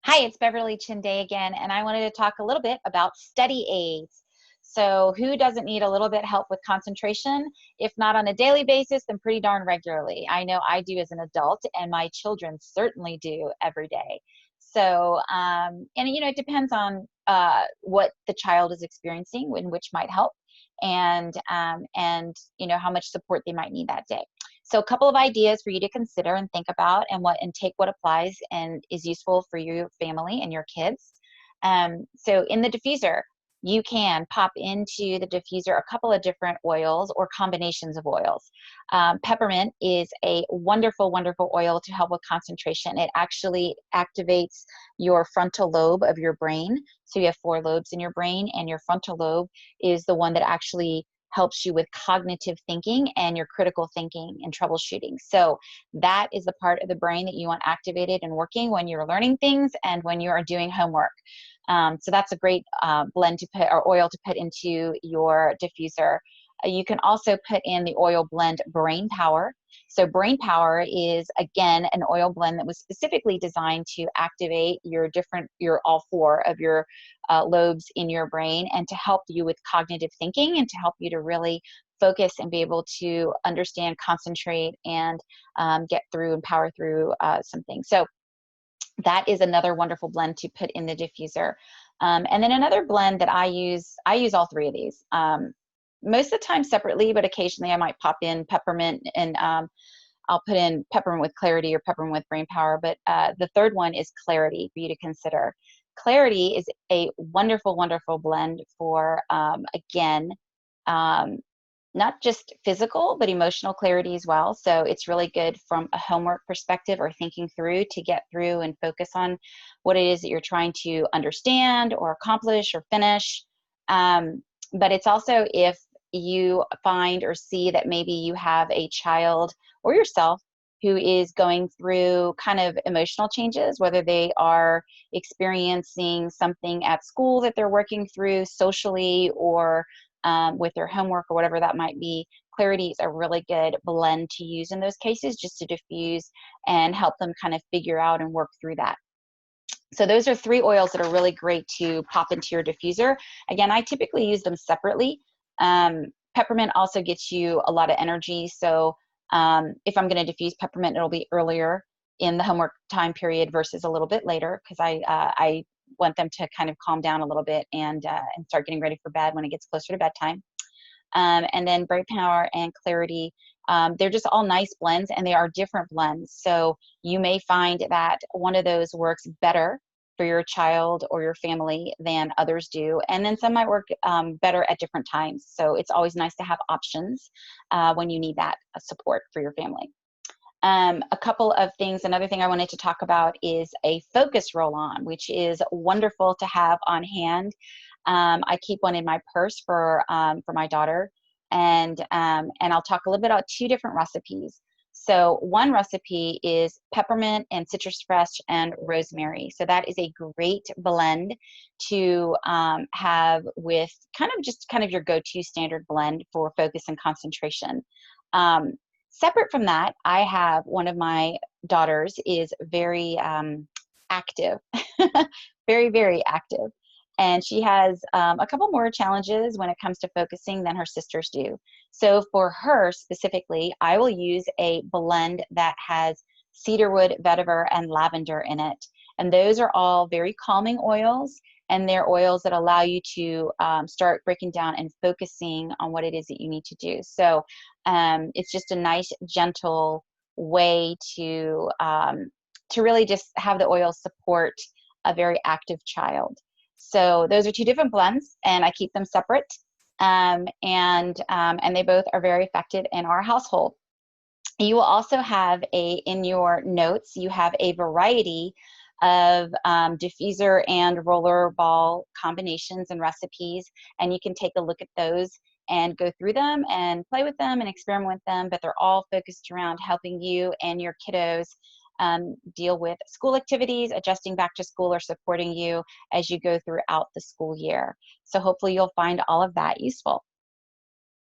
Hi, it's Beverly Chinday again, and I wanted to talk a little bit about study aids. So, who doesn't need a little bit help with concentration? If not on a daily basis, then pretty darn regularly. I know I do as an adult, and my children certainly do every day. So, and it depends on what the child is experiencing, which might help, and how much support they might need that day. So a couple of ideas for you to consider and think about and take what applies and is useful for your family and your kids. So in the diffuser, you can pop into the diffuser a couple of different oils or combinations of oils. Peppermint is a wonderful, wonderful oil to help with concentration. It actually activates your frontal lobe of your brain. So you have four lobes in your brain, and your frontal lobe is the one that actually helps you with cognitive thinking and your critical thinking and troubleshooting. So that is the part of the brain that you want activated and working when you're learning things and when you are doing homework. So that's a great blend to put, or oil to put into your diffuser. You can also put in the oil blend Brain Power. So Brain Power is, again, an oil blend that was specifically designed to activate your all four of your lobes in your brain, and to help you with cognitive thinking and to help you to really focus and be able to understand, concentrate, and get through and power through some things. So that is another wonderful blend to put in the diffuser. And then another blend that I use all three of these. Most of the time separately, but occasionally I might pop in peppermint, and I'll put in peppermint with clarity or peppermint with brain power. But the third one is clarity for you to consider. Clarity is a wonderful, wonderful blend for, again, um, not just physical, but emotional clarity as well. So it's really good from a homework perspective or thinking through to get through and focus on what it is that you're trying to understand or accomplish or finish. But it's also if you find or see that maybe you have a child or yourself who is going through kind of emotional changes, whether they are experiencing something at school that they're working through socially, or with their homework or whatever that might be. Clarity is a really good blend to use in those cases, just to diffuse and help them kind of figure out and work through that. So those are three oils that are really great to pop into your diffuser. Again, I typically use them separately. Peppermint also gets you a lot of energy. So if I'm going to diffuse peppermint, it'll be earlier in the homework time period versus a little bit later, because I want them to kind of calm down a little bit and start getting ready for bed when it gets closer to bedtime. And then Brain Power and Clarity, they're just all nice blends, and they are different blends. So you may find that one of those works better for your child or your family than others do. And then some might work better at different times. So it's always nice to have options when you need that support for your family. A couple of things, another thing I wanted to talk about is a focus roll-on, which is wonderful to have on hand. I keep one in my purse for my daughter, and I'll talk a little bit about two different recipes. So one recipe is peppermint and citrus fresh and rosemary. So that is a great blend to have with kind of your go-to standard blend for focus and concentration. Separate from that, I have one of my daughters is very active, very, very active. And she has a couple more challenges when it comes to focusing than her sisters do. So for her specifically, I will use a blend that has cedarwood, vetiver, and lavender in it. And those are all very calming oils, and they're oils that allow you to start breaking down and focusing on what it is that you need to do. So it's just a nice, gentle way to really just have the oil support a very active child. So those are two different blends, and I keep them separate, and they both are very effective in our household. You will also have in your notes, you have a variety of diffuser and roller ball combinations and recipes, and you can take a look at those and go through them and play with them and experiment with them, but they're all focused around helping you and your kiddos deal with school activities, adjusting back to school, or supporting you as you go throughout the school year. So hopefully you'll find all of that useful.